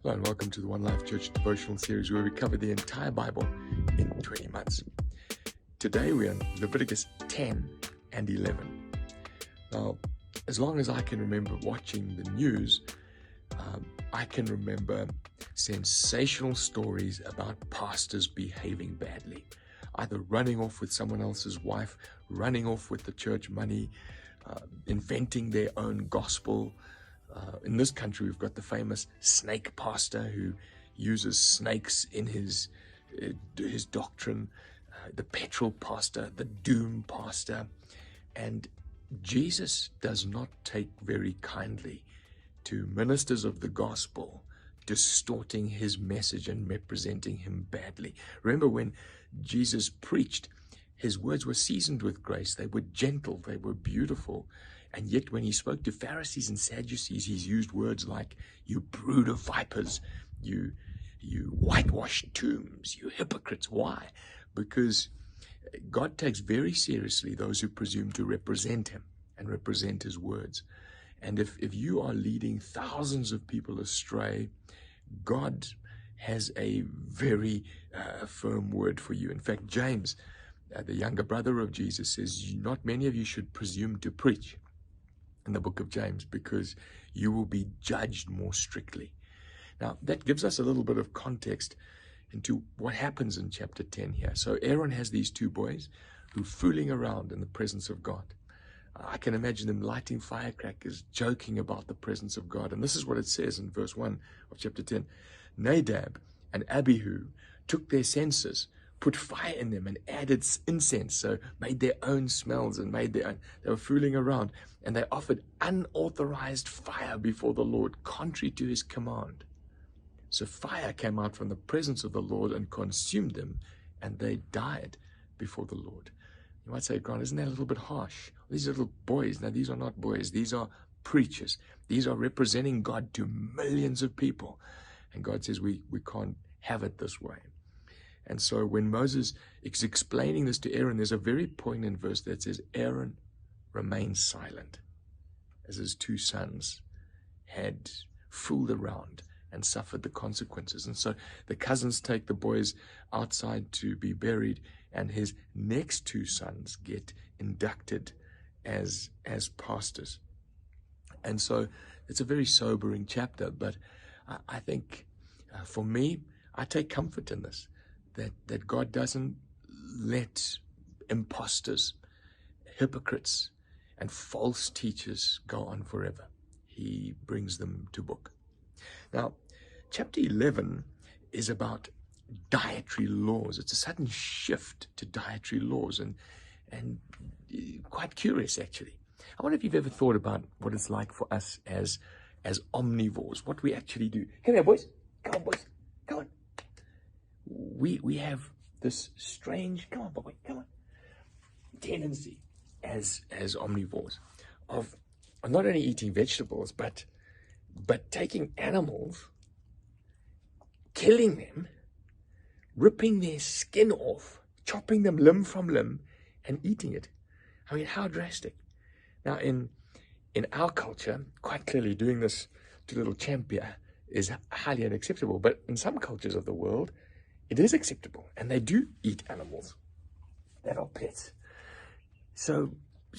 Hello and welcome to the One Life Church devotional series where we cover the entire Bible in 20 months. Today we're in Leviticus 10 and 11. Now, as long as I can remember watching the news, I can remember sensational stories about pastors behaving badly, either running off with someone else's wife, running off with the church money, inventing their own gospel. In this country, we've got the famous snake pastor who uses snakes in his doctrine, the petrol pastor, the doom pastor. And Jesus does not take very kindly to ministers of the gospel distorting his message and representing him badly. Remember when Jesus preached, his words were seasoned with grace. They were gentle, they were beautiful. And yet when he spoke to Pharisees and Sadducees, he's used words like, you brood of vipers, you whitewashed tombs, you hypocrites. Why? Because God takes very seriously those who presume to represent him and represent his words. And if you are leading thousands of people astray, God has a very firm word for you. In fact, James, the younger brother of Jesus, says, not many of you should presume to preach in the book of James, because you will be judged more strictly. Now, that gives us a little bit of context into what happens in chapter 10 here. So Aaron has these two boys who are fooling around in the presence of God. I can imagine them lighting firecrackers, joking about the presence of God. And this is what it says in verse 1 of chapter 10. Nadab and Abihu took their censers, put fire in them and added incense, so made their own smells and made their own. They were fooling around, and they offered unauthorized fire before the Lord, contrary to his command. So fire came out from the presence of the Lord and consumed them, and they died before the Lord. You might say, God, isn't that a little bit harsh? These are little boys. Now, these are not boys. These are preachers. These are representing God to millions of people. And God says we can't have it this way. And so when Moses is explaining this to Aaron, there's a very poignant verse that says, Aaron remained silent as his two sons had fooled around and suffered the consequences. And so the cousins take the boys outside to be buried, and his next two sons get inducted as pastors. And so it's a very sobering chapter, but I think for me, I take comfort in this. That God doesn't let imposters, hypocrites, and false teachers go on forever. He brings them to book. Now, chapter 11 is about dietary laws. It's a sudden shift to dietary laws, and quite curious, actually. I wonder if you've ever thought about what it's like for us as omnivores, what we actually do. Come here, boys. Come on, boys. Come on. We have this strange, come on, boy, come on, tendency as omnivores of not only eating vegetables, but taking animals, killing them, ripping their skin off, chopping them limb from limb, and eating it. I mean, how drastic. Now, in our culture, quite clearly doing this to little champ here is highly unacceptable, but in some cultures of the world, it is acceptable, and they do eat animals that are pets. So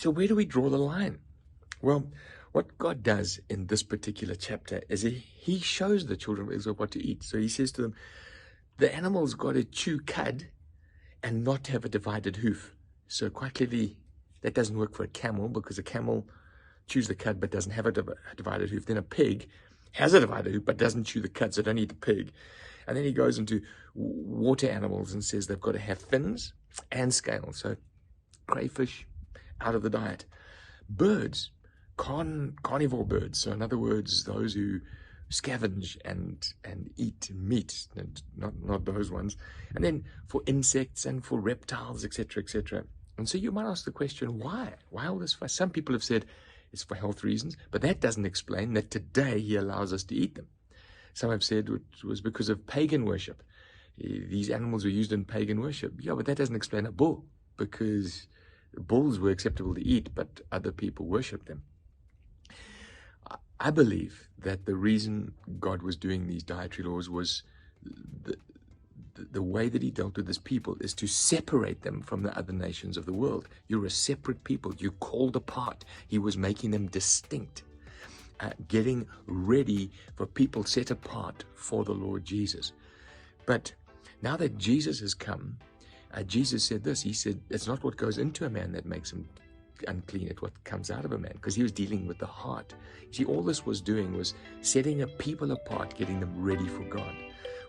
where do we draw the line? Well, what God does in this particular chapter is he shows the children of Israel what to eat. So he says to them, the animal's got to chew cud and not have a divided hoof. So quite clearly, that doesn't work for a camel, because a camel chews the cud but doesn't have a divided hoof. Then a pig has a divided hoof but doesn't chew the cud, so don't eat the pig. And then he goes into water animals and says they've got to have fins and scales. So crayfish, out of the diet. Birds, carnivore birds. So in other words, those who scavenge and eat meat, and not those ones. And then for insects and for reptiles, etc., etc. And so you might ask the question, why? Why all this fuss? Some people have said it's for health reasons, but that doesn't explain that today he allows us to eat them. Some have said it was because of pagan worship. These animals were used in pagan worship. Yeah, but that doesn't explain a bull, because bulls were acceptable to eat, but other people worship them. I believe that the reason God was doing these dietary laws was the way that he dealt with his people is to separate them from the other nations of the world. You're a separate people. You're called apart. He was making them distinct, getting ready for people set apart for the Lord Jesus. But now that Jesus has come, Jesus said this. He said, it's not what goes into a man that makes him unclean, it's what comes out of a man, because he was dealing with the heart. You see, all this was doing was setting a people apart, getting them ready for God.